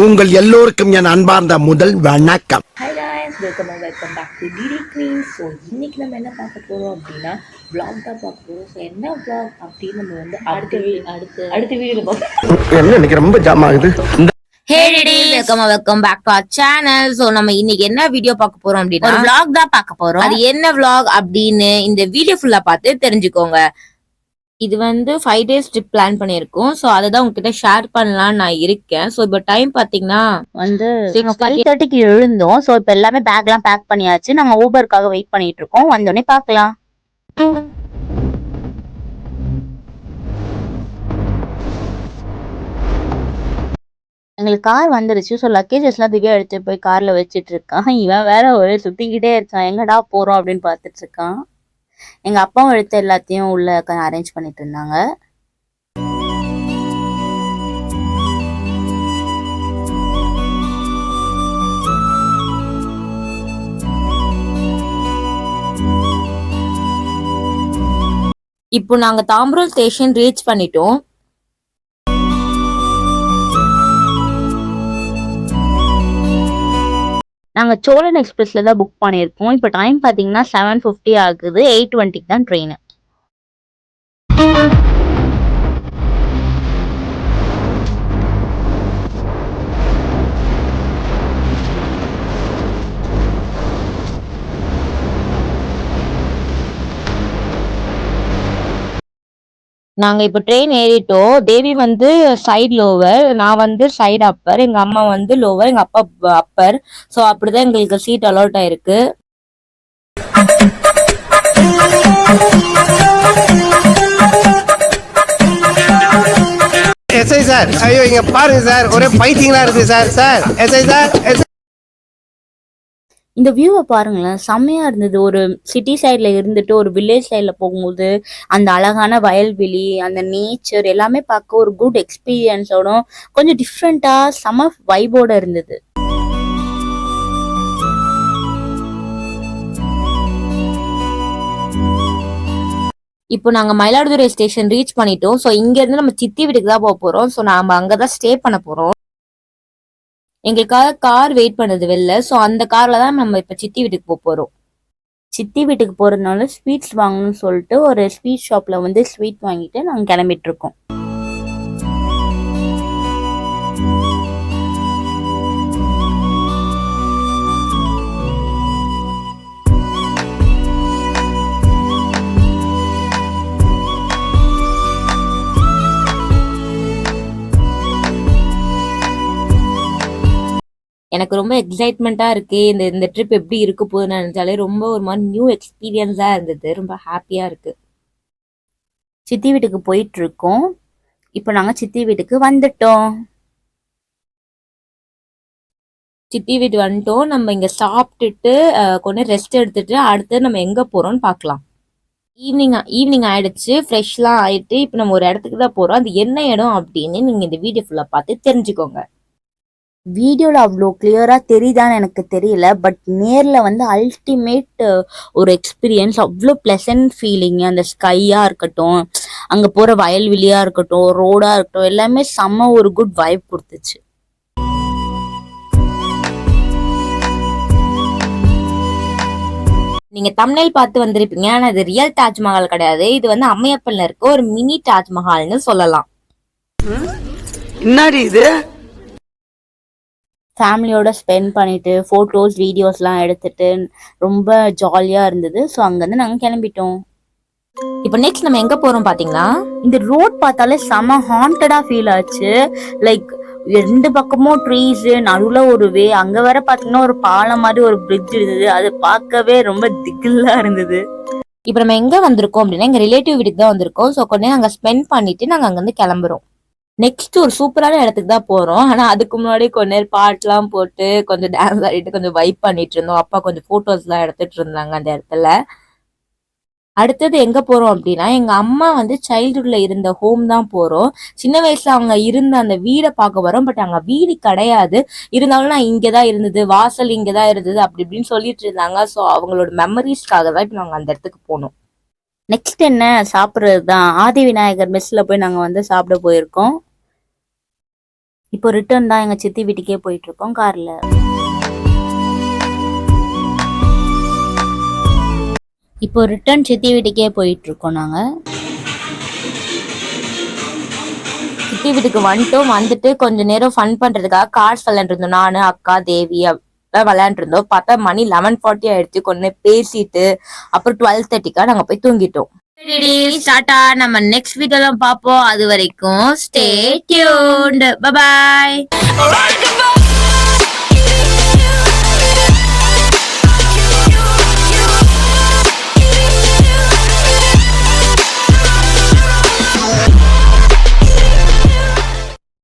உங்கள் எல்லோருக்கும் என் அன்பார்ந்த முதல் வணக்கம். Hi guys, welcome back to DD queen. So இன்னைக்கு நம்ம என்ன பார்க்க போகிறோம் அப்படின்னா vlog தான் பார்க்க போகிறோம். ஸோ என்ன vlog அப்படின்னு நம்ம வந்து அடுத்த வீடியோவில் பார்ப்போம். என்ன இன்னைக்கு ரொம்ப ஜாம் ஆகுது. Hey DD, welcome back to our channel. So நம்ம இன்னைக்கு என்ன வீடியோ பார்க்க போறோம் அப்படின்னா ஒரு vlog தான் பார்க்க போறோம். அது என்ன vlog அப்படின்னு இந்த வீடியோ ஃபுல்லா பார்த்து தெரிஞ்சுக்கோங்க. இது வந்து 5 days ட்ரிப் பிளான் பண்ணியிருக்கோம். ஸோ அதை தான் உங்ககிட்ட ஷேர் பண்ணலாம்னு நான் இருக்கேன். ஸோ இப்போ டைம் பார்த்தீங்கன்னா வந்து 5:30க்கு எழுந்தோம். ஸோ இப்போ எல்லாமே பேக்லாம் பேக் பண்ணியாச்சு. நாங்கள் ஊபருக்காக வெயிட் பண்ணிட்டு இருக்கோம். வந்தோடனே பார்க்கலாம். எங்களுக்கு கார் வந்துருச்சு. ஸோ லக்கேஜஸ்லாம் திவ்யா எடுத்து போய் கார்ல வச்சுட்டு இருக்கான். இவன் வேற ஒரே சுத்திக்கிட்டே இருக்கான். எங்கடா போறோம் அப்படின்னு பார்த்துட்டு இருக்கான். எங்க அப்பாவும் எடுத்து எல்லாத்தையும் உள்ள அரேஞ்ச் பண்ணிட்டு இருந்தாங்க. இப்போ நாங்க தாம்பரம் ஸ்டேஷன் ரீச் பண்ணிட்டோம். நாங்கள் சோழன் எக்ஸ்பிரஸ்ல தான் புக் பண்ணியிருக்கோம். இப்போ டைம் பார்த்தீங்கன்னா 7:50 ஆகுது. 8:20 தான் ட்ரெயின். நாங்க இப்ப ட்ரெயின் ஏறிட்டோம். தேவி வந்து சைடு லோவர், நான் வந்து சைடு அப்பர், எங்க அம்மா வந்து லோவர், எங்க அப்பா அப்பர். ஸோ அப்படிதான் எங்களுக்கு சீட் அலாட் ஆயிருக்கு. எஸ்ஐ சார், ஐயோ இங்க பாருங்க சார், ஒரே பைத்தியங்களா இருக்கு சார். சார் எஸ்ஐ சார், இந்த வியூவை பாருங்களேன், செம்மையா இருந்தது. ஒரு சிட்டி சைட்ல இருந்துட்டு ஒரு வில்லேஜ் சைட்ல போகும்போது அந்த அழகான வயல்வெளி, அந்த நேச்சர் எல்லாமே பார்க்க ஒரு குட் எக்ஸ்பீரியன்ஸோட கொஞ்சம் டிஃப்ரெண்டா செம வைபோட இருந்தது. இப்போ நாங்க மயிலாடுதுறை ஸ்டேஷன் ரீச் பண்ணிட்டோம். ஸோ இங்க இருந்து நம்ம சித்தி வீட்டுக்கு தான் போக போறோம். ஸோ நாம அங்கதான் ஸ்டே பண்ண போறோம். எங்களுக்காக கார் வெயிட் பண்ணது வெளில. ஸோ அந்த கார்ல தான் நம்ம இப்ப சித்தி வீட்டுக்கு போறோம். சித்தி வீட்டுக்கு போறதுனால ஸ்வீட்ஸ் வாங்கணும்னு சொல்லிட்டு ஒரு ஸ்வீட் ஷாப்ல வந்து ஸ்வீட் வாங்கிட்டு நாங்க கிளம்பிட்டு இருக்கோம். எனக்கு ரொம்ப எக்ஸைட்மெண்ட்டா இருக்கு. இந்த ட்ரிப் எப்படி இருக்க போகுதுன்னு நினைச்சாலே ரொம்ப ஒரு மாதிரி நியூ எக்ஸ்பீரியன்ஸா இருந்தது. ரொம்ப ஹாப்பியா இருக்கு. சித்தி வீட்டுக்கு போயிட்டு இருக்கோம். இப்போ நாங்க சித்தி வீட்டுக்கு வந்துட்டோம். சித்தி வீட்டு வந்துட்டோம். நம்ம இங்க சாப்பிட்டுட்டு கொஞ்சம் ரெஸ்ட் எடுத்துட்டு அடுத்து நம்ம எங்க போறோம்னு பார்க்கலாம். ஈவினிங் ஆயிடுச்சு. ஃப்ரெஷ்லாம் ஆயிட்டு இப்போ நம்ம ஒரு இடத்துக்கு தான் போறோம். அது என்ன இடம் அப்படின்னு நீங்க இந்த வீடியோ ஃபுல்லா பார்த்து தெரிஞ்சுக்கோங்க. வீடியோவில் அவ்வளோ கிளியராக தெரியுதான்னு எனக்கு தெரியல. பட் நேரில் வந்து அல்டிமேட் ஒரு எக்ஸ்பீரியன்ஸ். அவ்வளோ ப்ளசன்ட் ஃபீலிங். அந்த ஸ்கையாக இருக்கட்டும், அங்கே போகிற வயல்வெளியாக இருக்கட்டும், ரோடாக இருக்கட்டும், எல்லாமே செம்ம ஒரு குட் வைப் கொடுத்துச்சு. நீங்க தம்ப்நெயில் பார்த்து வந்திருப்பீங்க. ஆனா இது ரியல் தாஜ்மஹால் கிடையாது. இது வந்து அம்மையப்பன்ல இருக்க ஒரு மினி தாஜ்மஹால்னு சொல்லலாம். என்னடி இது? ஃபேமிலியோட ஸ்பெண்ட் பண்ணிட்டு ஃபோட்டோஸ் வீடியோஸ்லாம் எடுத்துட்டு ரொம்ப ஜாலியாக இருந்தது. ஸோ அங்கேருந்து நாங்கள் கிளம்பிட்டோம். இப்போ நெக்ஸ்ட் நம்ம எங்க போறோம் பாத்தீங்கன்னா, இந்த ரோட் பார்த்தாலே செம ஹாண்டடா ஃபீல் ஆச்சு. லைக் 2 பக்கமும் ட்ரீஸ், நடுவில் ஒரு வே, அங்கே வேற பார்த்தீங்கன்னா ஒரு பாலம் மாதிரி ஒரு பிரிட்ஜ் இருந்தது. அது பார்க்கவே ரொம்ப திகிலா இருந்தது. இப்போ நம்ம எங்க வந்திருக்கோம் அப்படின்னா எங்க ரிலேட்டிவ் வீட்டுக்கு தான் வந்திருக்கோம். ஸோ கொஞ்ச நேரம் அங்கே ஸ்பெண்ட் பண்ணிட்டு நாங்கள் அங்கேருந்து கிளம்புறோம். நெக்ஸ்ட் ஒரு சூப்பரான இடத்துக்கு தான் போறோம். ஆனா அதுக்கு முன்னாடி கொஞ்ச நேரம் பாட்டுலாம் போட்டு கொஞ்சம் டான்ஸ் ஆடிட்டு கொஞ்சம் வைப் பண்ணிட்டு இருந்தோம். அப்பா கொஞ்சம் போட்டோஸ் எல்லாம் எடுத்துட்டு இருந்தாங்க அந்த இடத்துல. அடுத்தது எங்க போறோம் அப்படின்னா எங்க அம்மா வந்து சைல்ட்ஹுட்ல இருந்த ஹோம் தான் போறோம். சின்ன வயசுல அவங்க இருந்த அந்த வீடை பார்க்க வரோம். பட் அங்க வீடு கிடையாது. இருந்தாலும் நான் இங்கதான் இருந்தது, வாசல் இங்கதான் இருந்தது அப்படி இப்படின்னு சொல்லிட்டு இருந்தாங்க. ஸோ அவங்களோட மெமரிஸ்க்காக தான் இப்ப நாங்க அந்த இடத்துக்கு போனோம். நெக்ஸ்ட் என்ன சாப்பிட்றது தான். ஆதி விநாயகர் மெஸ்ல போய் நாங்க வந்து சாப்பிட போயிருக்கோம். இப்போ ரிட்டர்ன் தான் எங்க சித்தி வீட்டுக்கே போயிட்டு இருக்கோம் கார்ல. இப்போ ரிட்டர்ன் சித்தி வீட்டுக்கே போயிட்டு இருக்கோம் நாங்க. சித்தி வீட்டுக்கு வந்துட்டு கொஞ்ச நேரம் ஃபன் பண்றதுக்காக கார்ட்ஸ் விளையாண்டுருந்தோம். நானு, அக்கா, தேவி விளையாண்டுருந்தோம். பார்த்தா மணி 11:40 ஆயிடுச்சு. கொஞ்ச பேசிட்டு அப்புறம் 12:30க்கா நாங்க போய் தூங்கிட்டோம். டாடா, நம்ம நெக்ஸ்ட் வீடியோல பாப்போம். அது வரைக்கும் ஸ்டே டியூன்ட். Bye bye.